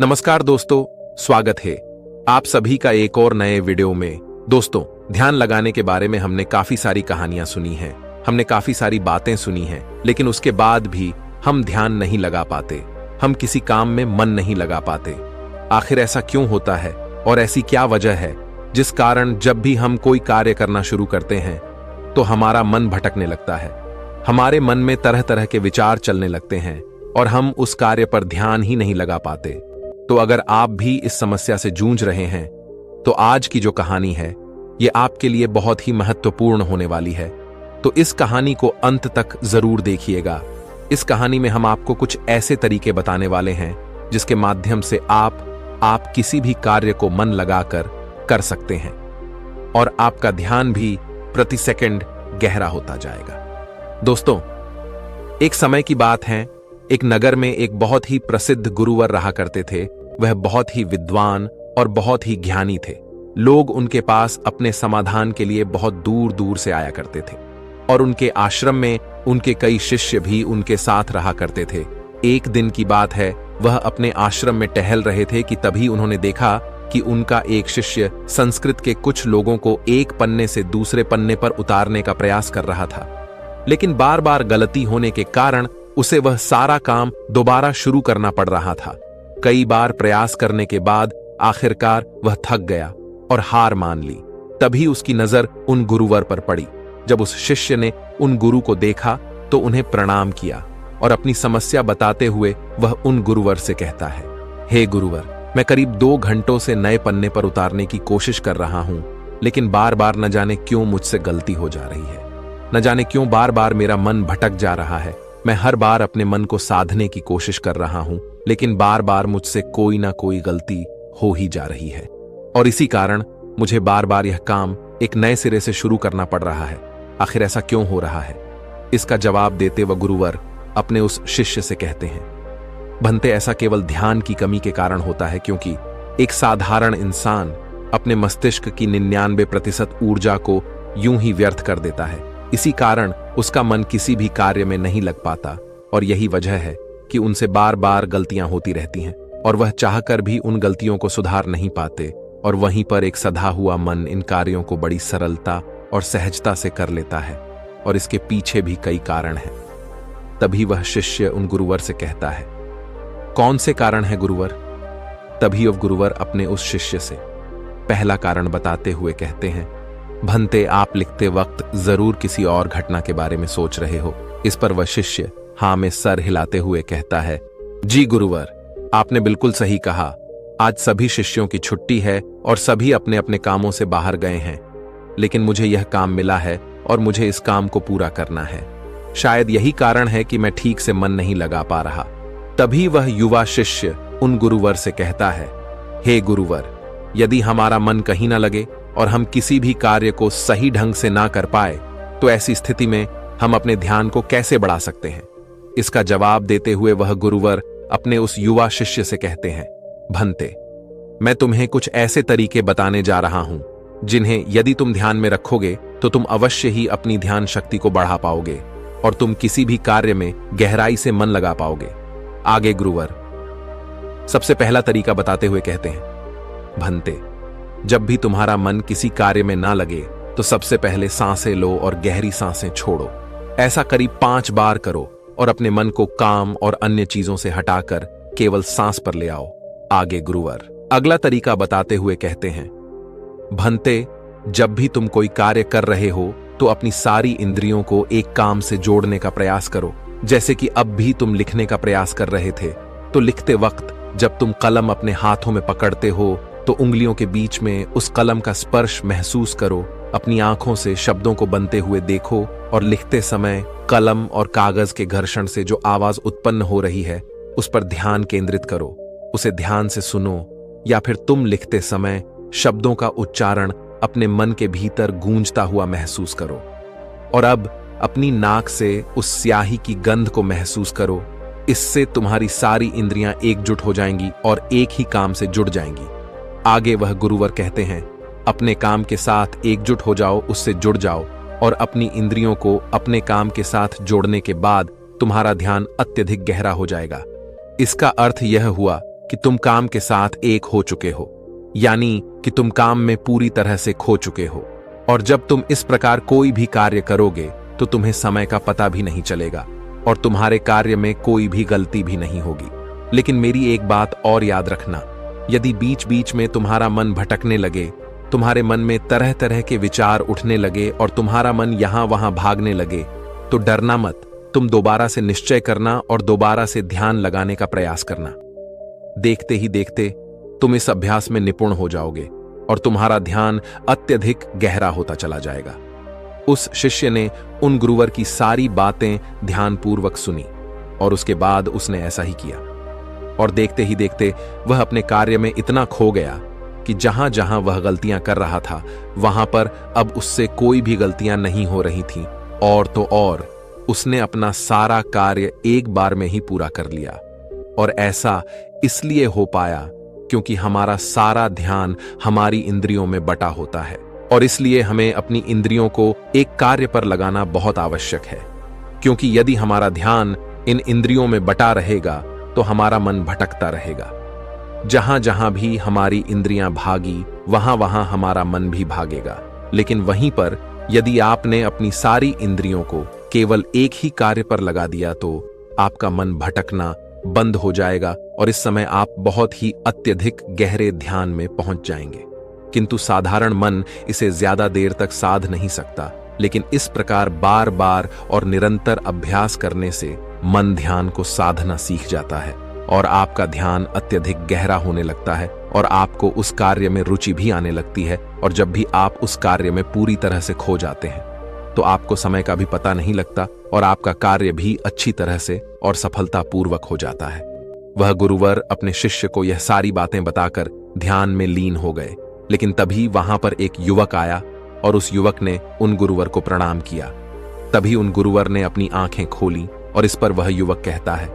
नमस्कार दोस्तों, स्वागत है आप सभी का एक और नए वीडियो में। दोस्तों, ध्यान लगाने के बारे में हमने काफी सारी कहानियां सुनी हैं, हमने काफी सारी बातें सुनी हैं, लेकिन उसके बाद भी हम ध्यान नहीं लगा पाते, हम किसी काम में मन नहीं लगा पाते। आखिर ऐसा क्यों होता है और ऐसी क्या वजह है जिस कारण जब भी हम कोई कार्य करना शुरू करते हैं तो हमारा मन भटकने लगता है, हमारे मन में तरह तरह के विचार चलने लगते हैं और हम उस कार्य पर ध्यान ही नहीं लगा पाते। तो अगर आप भी इस समस्या से जूझ रहे हैं तो आज की जो कहानी है ये आपके लिए बहुत ही महत्वपूर्ण होने वाली है। तो इस कहानी को अंत तक जरूर देखिएगा। इस कहानी में हम आपको कुछ ऐसे तरीके बताने वाले हैं जिसके माध्यम से आप किसी भी कार्य को मन लगाकर कर सकते हैं और आपका ध्यान भी प्रति सेकंड गहरा होता जाएगा। दोस्तों, एक समय की बात है, एक नगर में एक बहुत ही प्रसिद्ध गुरुवर रहा करते थे। वह बहुत ही विद्वान और बहुत ही ज्ञानी थे। लोग उनके पास अपने समाधान के लिए बहुत दूर दूर से आया करते थे और उनके आश्रम में उनके कई शिष्य भी उनके साथ रहा करते थे। एक दिन की बात है, वह अपने आश्रम में टहल रहे थे कि तभी उन्होंने देखा कि उनका एक शिष्य संस्कृत के कुछ लोगों को एक पन्ने से दूसरे पन्ने पर उतारने का प्रयास कर रहा था, लेकिन बार बार गलती होने के कारण उसे वह सारा काम दोबारा शुरू करना पड़ रहा था। कई बार प्रयास करने के बाद आखिरकार वह थक गया और हार मान ली। तभी उसकी नजर उन गुरुवर पर पड़ी। जब उस शिष्य ने उन गुरु को देखा तो उन्हें प्रणाम किया और अपनी समस्या बताते हुए वह उन गुरुवर से कहता है, हे गुरुवर, मैं करीब 2 घंटों से नए पन्ने पर उतारने की कोशिश कर रहा हूं, लेकिन बार बार न जाने क्यों मुझसे गलती हो जा रही है, न जाने क्यों बार बार मेरा मन भटक जा रहा है। मैं हर बार अपने मन को साधने की कोशिश कर रहा हूं, लेकिन बार बार मुझसे कोई ना कोई गलती हो ही जा रही है और इसी कारण मुझे बार बार यह काम एक नए सिरे से शुरू करना पड़ रहा है। आखिर ऐसा क्यों हो रहा है? इसका जवाब देते वह गुरुवर अपने उस शिष्य से कहते हैं, भंते, ऐसा केवल ध्यान की कमी के कारण होता है, क्योंकि एक साधारण इंसान अपने मस्तिष्क की 99% ऊर्जा को यूं ही व्यर्थ कर देता है। इसी कारण उसका मन किसी भी कार्य में नहीं लग पाता और यही वजह है कि उनसे बार बार गलतियां होती रहती हैं और वह चाहकर भी उन गलतियों को सुधार नहीं पाते और वहीं पर एक सधा हुआ मन इन कार्यों को बड़ी सरलता और सहजता से कर लेता है और इसके पीछे भी कई कारण हैं। तभी वह शिष्य उन गुरुवर से कहता है, कौन से कारण है गुरुवर? तभी वह गुरुवर अपने उस शिष्य से पहला कारण बताते हुए कहते हैं, भंते, आप लिखते वक्त जरूर किसी और घटना के बारे में सोच रहे हो। इस पर वह शिष्य हाँ में सर हिलाते हुए कहता है, जी गुरुवर, आपने बिल्कुल सही कहा। आज सभी शिष्यों की छुट्टी है और सभी अपने अपने कामों से बाहर गए हैं, लेकिन मुझे यह काम मिला है और मुझे इस काम को पूरा करना है। शायद यही कारण है कि मैं ठीक से मन नहीं लगा पा रहा। तभी वह युवा शिष्य उन गुरुवर से कहता है, हे गुरुवर, यदि हमारा मन कहीं ना लगे और हम किसी भी कार्य को सही ढंग से ना कर पाए तो ऐसी स्थिति में हम अपने ध्यान को कैसे बढ़ा सकते हैं? इसका जवाब देते हुए वह गुरुवर अपने उस युवा शिष्य से कहते हैं, भंते, मैं तुम्हें कुछ ऐसे तरीके बताने जा रहा हूं जिन्हें यदि तुम ध्यान में रखोगे तो तुम अवश्य ही अपनी ध्यान शक्ति को बढ़ा पाओगे और तुम किसी भी कार्य में गहराई से मन लगा पाओगे। आगे गुरुवर सबसे पहला तरीका बताते हुए कहते हैं, भंते, जब भी तुम्हारा मन किसी कार्य में ना लगे तो सबसे पहले सांसें लो और गहरी सांसें छोड़ो। ऐसा करीब 5 बार करो और अपने मन को काम और अन्य चीजों से हटाकर केवल सांस पर ले आओ। आगे गुरुवर अगला तरीका बताते हुए कहते हैं, भंते, जब भी तुम कोई कार्य कर रहे हो तो अपनी सारी इंद्रियों को एक काम से जोड़ने का प्रयास करो। जैसे कि अब भी तुम लिखने का प्रयास कर रहे थे, तो लिखते वक्त जब तुम कलम अपने हाथों में पकड़ते हो तो उंगलियों के बीच में उस कलम का स्पर्श महसूस करो। अपनी आंखों से शब्दों को बनते हुए देखो और लिखते समय कलम और कागज के घर्षण से जो आवाज उत्पन्न हो रही है उस पर ध्यान केंद्रित करो। उसे ध्यान से सुनो या फिर तुम लिखते समय शब्दों का उच्चारण अपने मन के भीतर गूंजता हुआ महसूस करो। और अब अपनी नाक से उस स्याही की गंध को महसूस करो। इससे तुम्हारी सारी इंद्रियां एकजुट हो जाएंगी और एक ही काम से जुड़ जाएंगी। आगे वह गुरुवर कहते हैं, अपने काम के साथ एकजुट हो जाओ, उससे जुड़ जाओ और अपनी इंद्रियों को अपने काम के साथ जोड़ने के बाद तुम्हारा ध्यान अत्यधिक गहरा हो जाएगा। इसका अर्थ यह हुआ कि तुम काम के साथ एक हो चुके हो, यानी कि तुम काम में पूरी तरह से खो चुके हो। और जब तुम इस प्रकार कोई भी कार्य करोगे तो तुम्हें समय का पता भी नहीं चलेगा और तुम्हारे कार्य में कोई भी गलती भी नहीं होगी। लेकिन मेरी एक बात और याद रखना, यदि बीच बीच में तुम्हारा मन भटकने लगे, तुम्हारे मन में तरह तरह के विचार उठने लगे और तुम्हारा मन यहां वहां भागने लगे, तो डरना मत। तुम दोबारा से निश्चय करना और दोबारा से ध्यान लगाने का प्रयास करना। देखते ही देखते तुम इस अभ्यास में निपुण हो जाओगे और तुम्हारा ध्यान अत्यधिक गहरा होता चला जाएगा। उस शिष्य ने उन गुरुवर की सारी बातें ध्यानपूर्वक सुनी और उसके बाद उसने ऐसा ही किया। और देखते ही देखते वह अपने कार्य में इतना खो गया कि जहां जहां वह गलतियां कर रहा था वहां पर अब उससे कोई भी गलतियां नहीं हो रही थीं। और तो और उसने अपना सारा कार्य एक बार में ही पूरा कर लिया। और ऐसा इसलिए हो पाया क्योंकि हमारा सारा ध्यान हमारी इंद्रियों में बटा होता है और इसलिए हमें अपनी इंद्रियों को एक कार्य पर लगाना बहुत आवश्यक है। क्योंकि यदि हमारा ध्यान इन इंद्रियों में बटा रहेगा तो हमारा मन भटकता रहेगा। जहां जहां भी हमारी इंद्रियां भागी वहां वहां हमारा मन भी भागेगा। लेकिन वहीं पर यदि आपने अपनी सारी इंद्रियों को केवल एक ही कार्य पर लगा दिया तो आपका मन भटकना बंद हो जाएगा और इस समय आप बहुत ही अत्यधिक गहरे ध्यान में पहुंच जाएंगे। किंतु साधारण मन इसे ज्यादा देर तक साध नहीं सकता, लेकिन इस प्रकार बार बार और निरंतर अभ्यास करने से मन ध्यान को साधना सीख जाता है और आपका ध्यान अत्यधिक गहरा होने लगता है और आपको उस कार्य में रुचि भी आने लगती है। और जब भी आप उस कार्य में पूरी तरह से खो जाते हैं तो आपको समय का भी पता नहीं लगता और आपका कार्य भी अच्छी तरह से और सफलतापूर्वक हो जाता है। वह गुरुवर अपने शिष्य को यह सारी बातें बताकर ध्यान में लीन हो गए। लेकिन तभी वहां पर एक युवक आया और उस युवक ने उन गुरुवर को प्रणाम किया। तभी उन गुरुवर ने अपनी आंखें खोली और इस पर वह युवक कहता है,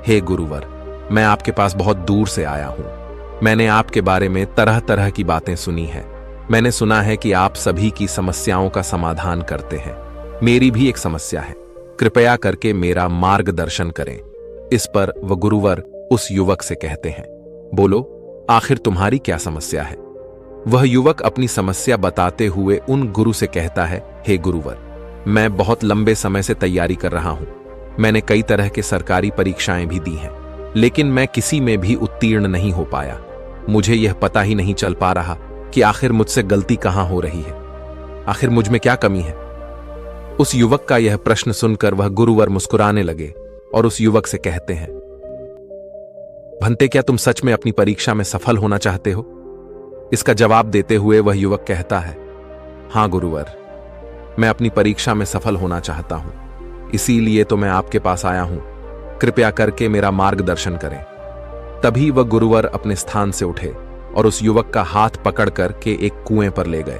हे गुरुवर, मैं आपके पास बहुत दूर से आया हूं। मैंने आपके बारे में तरह तरह की बातें सुनी है। मैंने सुना है कि आप सभी की समस्याओं का समाधान करते हैं। मेरी भी एक समस्या है, कृपया करके मेरा मार्गदर्शन करें। इस पर वह गुरुवर उस युवक से कहते हैं, बोलो, आखिर तुम्हारी क्या समस्या है? वह युवक अपनी समस्या बताते हुए उन गुरु से कहता है, हे गुरुवर, मैं बहुत लंबे समय से तैयारी कर रहा हूं। मैंने कई तरह के सरकारी परीक्षाएं भी दी हैं, लेकिन मैं किसी में भी उत्तीर्ण नहीं हो पाया। मुझे यह पता ही नहीं चल पा रहा कि आखिर मुझसे गलती कहां हो रही है, आखिर मुझ में क्या कमी है। उस युवक का यह प्रश्न सुनकर वह गुरुवर मुस्कुराने लगे और उस युवक से कहते हैं, भंते, क्या तुम सच में अपनी परीक्षा में सफल होना चाहते हो? इसका जवाब देते हुए वह युवक कहता है, हां गुरुवर, मैं अपनी परीक्षा में सफल होना चाहता हूं, इसीलिए तो मैं आपके पास आया हूं। कृपया करके मेरा मार्गदर्शन करें। तभी वह गुरुवर अपने स्थान से उठे और उस युवक का हाथ पकड़कर के एक कुएं पर ले गए।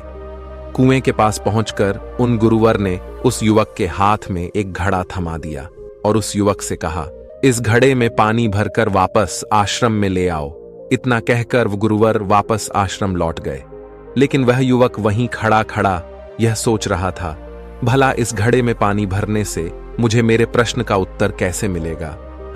कुएं के पास पहुंचकर उन गुरुवर ने उस युवक के हाथ में एक घड़ा थमा दिया और उस युवक से कहा, इस घड़े में पानी भरकर वापस आश्रम में ले आओ। इतना कहकर वह गुरुवर वापस आश्रम लौट गए। लेकिन वह युवक वहीं खड़ा खड़ा यह सोच रहा था, भला इस घड़े में पानी भरने से मुझे मेरे प्रश्न का उत्तर कैसे मिलेगा?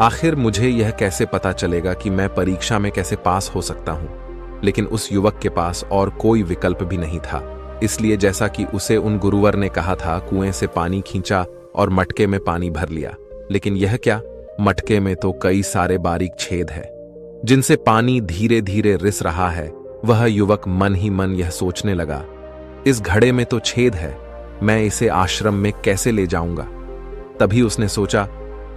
आखिर मुझे यह कैसे पता चलेगा कि मैं परीक्षा में कैसे पास हो सकता हूं? लेकिन उस युवक के पास और कोई विकल्प भी नहीं था। इसलिए जैसा कि उसे उन गुरुवर ने कहा था, कुएं से पानी खींचा और मटके में पानी भर लिया। लेकिन यह क्या, मटके में तो कई सारे बारीक छेद है जिनसे पानी धीरे धीरे रिस रहा है। वह युवक मन ही मन यह सोचने लगा, इस घड़े में तो छेद है, मैं इसे आश्रम में कैसे ले जाऊंगा? तभी उसने सोचा,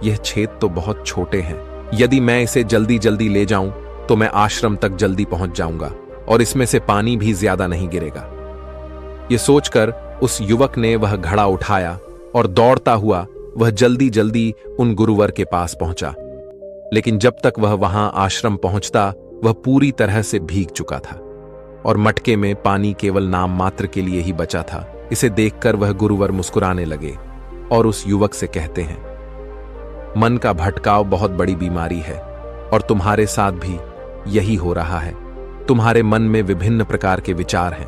यह छेद तो बहुत छोटे हैं, यदि मैं इसे जल्दी जल्दी ले जाऊं तो मैं आश्रम तक जल्दी पहुंच जाऊंगा और इसमें से पानी भी ज्यादा नहीं गिरेगा। यह सोचकर उस युवक ने वह घड़ा उठाया और दौड़ता हुआ वह जल्दी जल्दी उन गुरुवर के पास पहुंचा। लेकिन जब तक वह वहां आश्रम पहुंचता वह पूरी तरह से भीग चुका था और मटके में पानी केवल नाम मात्र के लिए ही बचा था। इसे देखकर वह गुरुवर मुस्कुराने लगे और उस युवक से कहते हैं, मन का भटकाव बहुत बड़ी बीमारी है और तुम्हारे साथ भी यही हो रहा है। तुम्हारे मन में विभिन्न प्रकार के विचार हैं,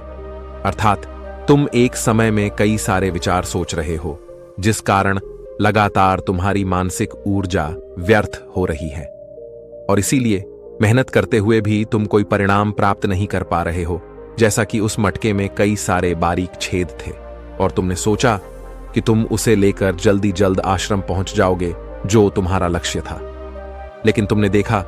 अर्थात तुम एक समय में कई सारे विचार सोच रहे हो, जिस कारण लगातार तुम्हारी मानसिक ऊर्जा व्यर्थ हो रही है और इसीलिए मेहनत करते हुए भी तुम कोई परिणाम प्राप्त नहीं कर पा रहे हो, जैसा कि उस मटके में कई सारे बारीक छेद थे और तुमने सोचा कि तुम उसे लेकर जल्दी जल्द आश्रम पहुंच जाओगे, जो तुम्हारा लक्ष्य था। लेकिन तुमने देखा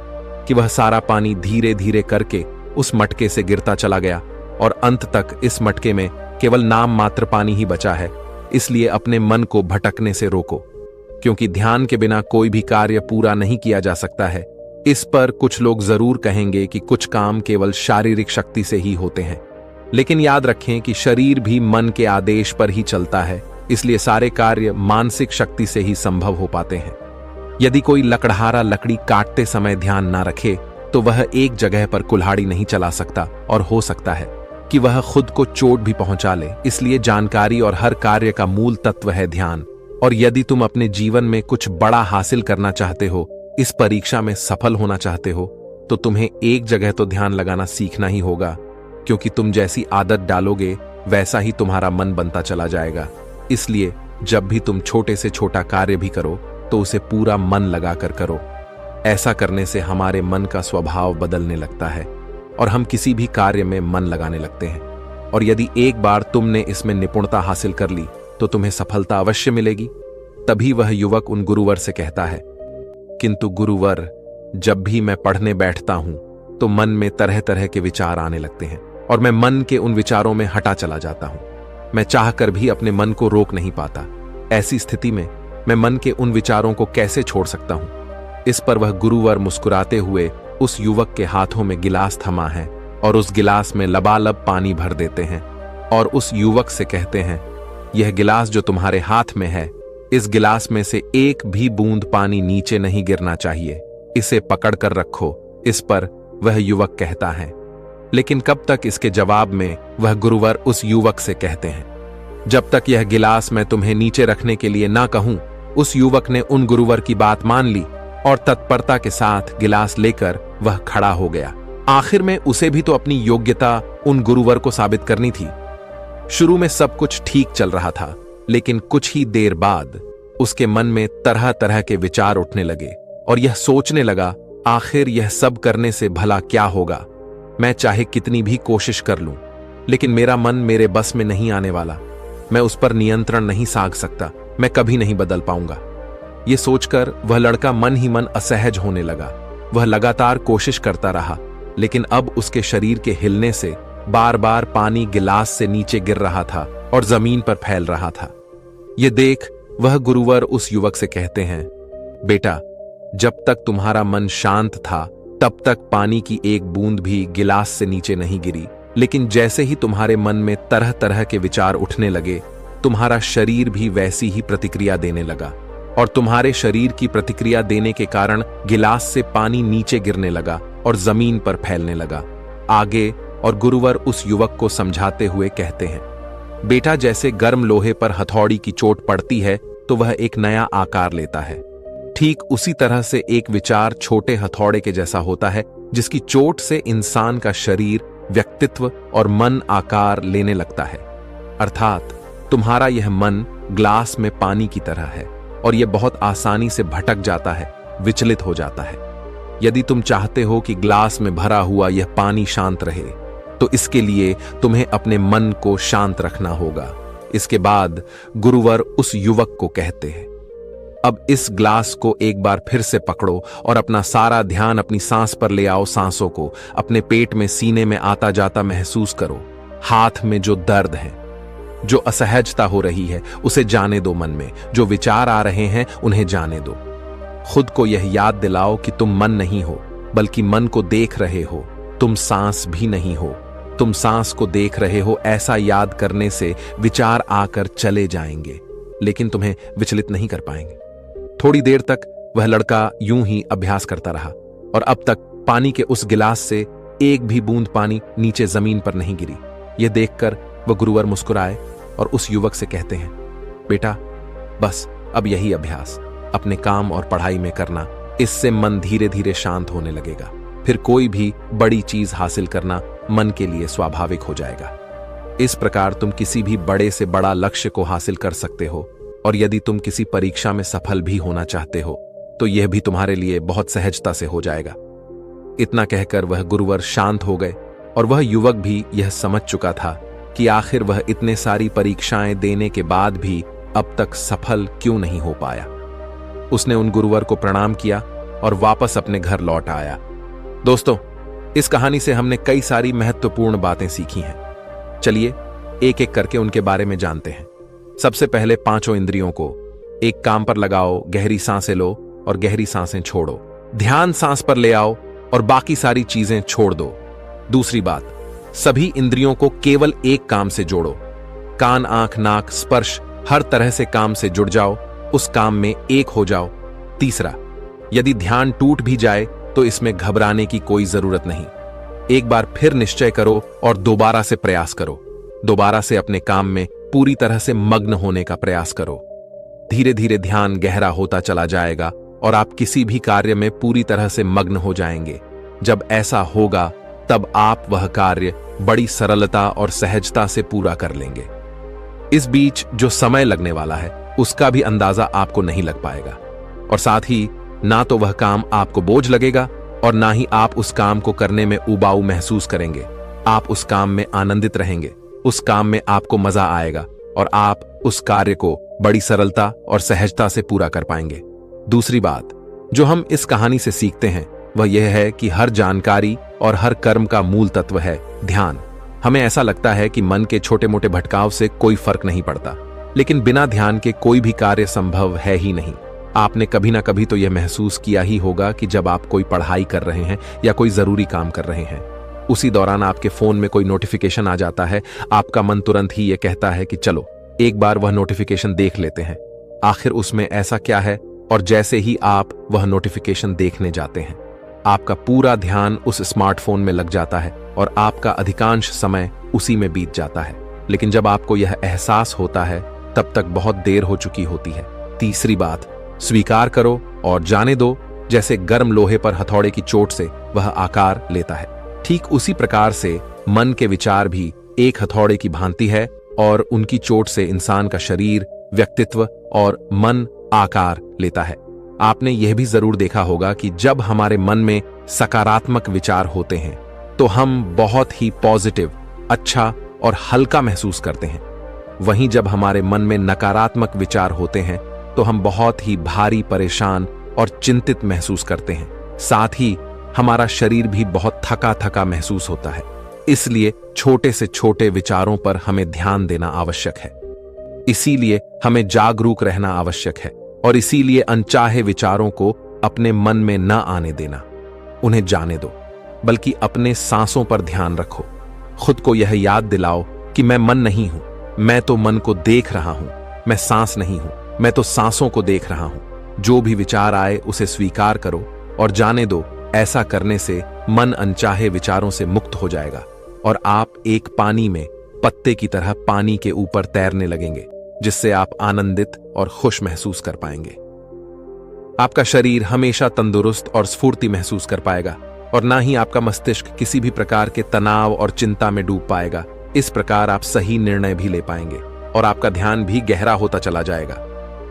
कि वह सारा पानी धीरे धीरे करके उस मटके से गिरता चला गया और अंत तक इस मटके में केवल नाम मात्र पानी ही बचा है। इसलिए अपने मन को भटकने से रोको, क्योंकि ध्यान के बिना कोई भी कार्य पूरा नहीं किया जा सकता है। इस पर कुछ लोग जरूर कहेंगे कि कुछ काम केवल शारीरिक शक्ति से ही होते हैं, लेकिन याद रखें कि शरीर भी मन के आदेश पर ही चलता है, इसलिए सारे कार्य मानसिक शक्ति से ही संभव हो पाते हैं। यदि कोई लकड़हारा लकड़ी काटते समय ध्यान ना रखे तो वह एक जगह पर कुल्हाड़ी नहीं चला सकता और हो सकता है कि वह खुद को चोट भी पहुंचा ले। इसलिए जानकारी और हर कार्य का मूल तत्व है ध्यान। और यदि तुम अपने जीवन में कुछ बड़ा हासिल करना चाहते हो, इस परीक्षा में सफल होना चाहते हो, तो तुम्हें एक जगह तो ध्यान लगाना सीखना ही होगा, क्योंकि तुम जैसी आदत डालोगे वैसा ही तुम्हारा मन बनता चला जाएगा। इसलिए जब भी तुम छोटे से छोटा कार्य भी करो तो उसे पूरा मन लगाकर करो। ऐसा करने से हमारे मन का स्वभाव बदलने लगता है और हम किसी भी कार्य में मन लगाने लगते हैं। और यदि एक बार तुमने इसमें निपुणता हासिल कर ली तो तुम्हें सफलता अवश्य मिलेगी। तभी वह युवक उन गुरुवर से कहता है, किंतु गुरुवर, जब भी मैं पढ़ने बैठता हूं तो मन में तरह तरह के विचार आने लगते हैं और मैं मन के उन विचारों में हटा चला जाता हूं। मैं चाहकर भी अपने मन को रोक नहीं पाता। ऐसी स्थिति में मैं मन के उन विचारों को कैसे छोड़ सकता हूं? इस पर वह गुरुवर मुस्कुराते हुए उस युवक के हाथों में गिलास थमा है और उस गिलास में लबालब पानी भर देते हैं और उस युवक से कहते हैं, यह गिलास जो तुम्हारे हाथ में है, इस गिलास में से एक भी बूंद पानी नीचे नहीं गिरना चाहिए, इसे पकड़ कर रखो। इस पर वह युवक कहता है, लेकिन कब तक? इसके जवाब में वह गुरुवर उस युवक से कहते हैं, जब तक यह गिलास मैं तुम्हें नीचे रखने के लिए ना कहूं। उस युवक ने उन गुरुवर की बात मान ली और तत्परता के साथ गिलास लेकर वह खड़ा हो गया। आखिर में उसे भी तो अपनी योग्यता उन गुरुवर को साबित करनी थी। शुरू में सब कुछ ठीक चल रहा था, लेकिन कुछ ही देर बाद उसके मन में तरह तरह के विचार उठने लगे और यह सोचने लगा, आखिर यह सब करने से भला क्या होगा? मैं चाहे कितनी भी कोशिश कर लूं, लेकिन मेरा मन मेरे बस में नहीं आने वाला। मैं उस पर नियंत्रण नहीं साध सकता। मैं कभी नहीं बदल पाऊंगा। यह सोचकर वह लड़का मन ही मन असहज होने लगा। वह लगातार कोशिश करता रहा, लेकिन अब उसके शरीर के हिलने से बार बार पानी गिलास से नीचे गिर रहा था और जमीन पर फैल रहा था। यह देख वह गुरुवर उस युवक से कहते हैं, बेटा, जब तक तुम्हारा मन शांत था तब तक पानी की एक बूंद भी गिलास से नीचे नहीं गिरी, लेकिन जैसे ही तुम्हारे मन में तरह तरह के विचार उठने लगे, तुम्हारा शरीर भी वैसी ही प्रतिक्रिया देने लगा और तुम्हारे शरीर की प्रतिक्रिया देने के कारण गिलास से पानी नीचे गिरने लगा और जमीन पर फैलने लगा। आगे और गुरुवर उस युवक को समझाते हुए कहते हैं, बेटा, जैसे गर्म लोहे पर हथौड़ी की चोट पड़ती है तो वह एक नया आकार लेता है, ठीक उसी तरह से एक विचार छोटे हथौड़े के जैसा होता है, जिसकी चोट से इंसान का शरीर, व्यक्तित्व और मन आकार लेने लगता है। अर्थात तुम्हारा यह मन ग्लास में पानी की तरह है और यह बहुत आसानी से भटक जाता है, विचलित हो जाता है। यदि तुम चाहते हो कि ग्लास में भरा हुआ यह पानी शांत रहे, तो इसके लिए तुम्हें अपने मन को शांत रखना होगा। इसके बाद गुरुवर उस युवक को कहते हैं, अब इस ग्लास को एक बार फिर से पकड़ो और अपना सारा ध्यान अपनी सांस पर ले आओ। सांसों को अपने पेट में, सीने में आता जाता महसूस करो। हाथ में जो दर्द है, जो असहजता हो रही है, उसे जाने दो। मन में जो विचार आ रहे हैं उन्हें जाने दो। खुद को यह याद दिलाओ कि तुम मन नहीं हो, बल्कि मन को देख रहे हो। तुम सांस भी नहीं हो, तुम सांस को देख रहे हो। ऐसा याद करने से विचार आकर चले जाएंगे, लेकिन तुम्हें विचलित नहीं कर पाएंगे। थोड़ी देर तक वह लड़का यूं ही अभ्यास करता रहा और अब तक पानी के उस गिलास से एक भी बूंद पानी नीचे जमीन पर नहीं गिरी। यह देखकर वह गुरुवर मुस्कुराए और उस युवक से कहते हैं, बेटा, बस अब यही अभ्यास अपने काम और पढ़ाई में करना। इससे मन धीरे धीरे शांत होने लगेगा। फिर कोई भी बड़ी चीज हासिल करना मन के लिए स्वाभाविक हो जाएगा। इस प्रकार तुम किसी भी बड़े से बड़ा लक्ष्य को हासिल कर सकते हो। और यदि तुम किसी परीक्षा में सफल भी होना चाहते हो तो यह भी तुम्हारे लिए बहुत सहजता से हो जाएगा। इतना कहकर वह गुरुवर शांत हो गए और वह युवक भी यह समझ चुका था कि आखिर वह इतने सारी परीक्षाएं देने के बाद भी अब तक सफल क्यों नहीं हो पाया। उसने उन गुरुवर को प्रणाम किया और वापस अपने घर लौट आया। दोस्तों, इस कहानी से हमने कई सारी महत्वपूर्ण बातें सीखी हैं। चलिए एक एक करके उनके बारे में जानते हैं। सबसे पहले पांचों इंद्रियों को एक काम पर लगाओ, गहरी सांसें लो और गहरी सांसें छोड़ो। ध्यान सांस पर ले आओ और बाकी सारी चीजें छोड़ दो। दूसरी बात, सभी इंद्रियों को केवल एक काम से जोड़ो। कान, आंख, नाक, स्पर्श, हर तरह से काम से जुड़ जाओ, उस काम में एक हो जाओ। तीसरा, यदि ध्यान टूट भी जाए तो इसमें घबराने की कोई जरूरत नहीं। एक बार फिर निश्चय करो और दोबारा से प्रयास करो। दोबारा से अपने काम में पूरी तरह से मग्न होने का प्रयास करो। धीरे धीरे ध्यान गहरा होता चला जाएगा और आप किसी भी कार्य में पूरी तरह से मग्न हो जाएंगे। जब ऐसा होगा तब आप वह कार्य बड़ी सरलता और सहजता से पूरा कर लेंगे। इस बीच जो समय लगने वाला है उसका भी अंदाजा आपको नहीं लग पाएगा और साथ ही ना तो वह काम आपको बोझ लगेगा और ना ही आप उस काम को करने में उबाऊ महसूस करेंगे। आप उस काम में आनंदित रहेंगे, उस काम में आपको मजा आएगा और आप उस कार्य को बड़ी सरलता और सहजता से पूरा कर पाएंगे। दूसरी बात जो हम इस कहानी से सीखते हैं वह यह है कि हर जानकारी और हर कर्म का मूल तत्व है ध्यान। हमें ऐसा लगता है कि मन के छोटे मोटे भटकाव से कोई फर्क नहीं पड़ता, लेकिन बिना ध्यान के कोई भी कार्य संभव है ही नहीं। आपने कभी ना कभी तो यह महसूस किया ही होगा कि जब आप कोई पढ़ाई कर रहे हैं या कोई जरूरी काम कर रहे हैं, उसी दौरान आपके फोन में कोई नोटिफिकेशन आ जाता है। आपका मन तुरंत ही यह कहता है कि चलो एक बार वह नोटिफिकेशन देख लेते हैं, आखिर उसमें ऐसा क्या है। और जैसे ही आप वह नोटिफिकेशन देखने जाते हैं, आपका पूरा ध्यान उस स्मार्टफोन में लग जाता है और आपका अधिकांश समय उसी में बीत जाता है। लेकिन जब आपको यह एहसास होता है तब तक बहुत देर हो चुकी होती है। तीसरी बात, स्वीकार करो और जाने दो। जैसे गर्म लोहे पर हथौड़े की चोट से वह आकार लेता है, ठीक उसी प्रकार से मन के विचार भी एक हथौड़े की भांति है और उनकी चोट से इंसान का शरीर, व्यक्तित्व और मन आकार लेता है। आपने यह भी जरूर देखा होगा कि जब हमारे मन में सकारात्मक विचार होते हैं तो हम बहुत ही पॉजिटिव, अच्छा और हल्का महसूस करते हैं। वहीं जब हमारे मन में नकारात्मक विचार होते हैं तो हम बहुत ही भारी, परेशान और चिंतित महसूस करते हैं। साथ ही हमारा शरीर भी बहुत थका थका महसूस होता है। इसलिए छोटे से छोटे विचारों पर हमें ध्यान देना आवश्यक है। इसीलिए हमें जागरूक रहना आवश्यक है और इसीलिए अनचाहे विचारों को अपने मन में न आने देना, उन्हें जाने दो, बल्कि अपने सांसों पर ध्यान रखो। खुद को यह याद दिलाओ कि मैं मन नहीं हूं, मैं तो मन को देख रहा हूं। मैं सांस नहीं हूं, मैं तो सांसों को देख रहा हूं। जो भी विचार आए उसे स्वीकार करो और जाने दो। ऐसा करने से मन अनचाहे विचारों से मुक्त हो जाएगा और आप एक पानी में पत्ते की तरह पानी के ऊपर तैरने लगेंगे, जिससे आप आनंदित और खुश महसूस कर पाएंगे। आपका शरीर हमेशा तंदुरुस्त और स्फूर्ति महसूस कर पाएगा और ना ही आपका मस्तिष्क किसी भी प्रकार के तनाव और चिंता में डूब पाएगा। इस प्रकार आप सही निर्णय भी ले पाएंगे और आपका ध्यान भी गहरा होता चला जाएगा।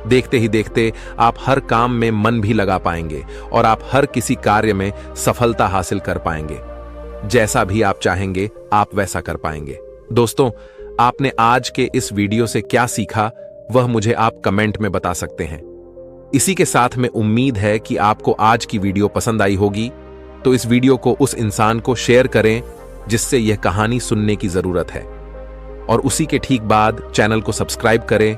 देखते ही देखते आप हर काम में मन भी लगा पाएंगे और आप हर किसी कार्य में सफलता हासिल कर पाएंगे। जैसा भी आप चाहेंगे आप वैसा कर पाएंगे। दोस्तों, आपने आज के इस वीडियो से क्या सीखा वह मुझे आप कमेंट में बता सकते हैं। इसी के साथ में उम्मीद है कि आपको आज की वीडियो पसंद आई होगी, तो इस वीडियो को उस इंसान को शेयर करें जिससे यह कहानी सुनने की जरूरत है और उसी के ठीक बाद चैनल को सब्सक्राइब करें।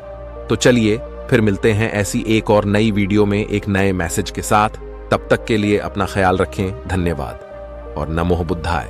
तो चलिए फिर मिलते हैं ऐसी एक और नई वीडियो में एक नए मैसेज के साथ। तब तक के लिए अपना ख्याल रखें। धन्यवाद और नमो बुद्धाय।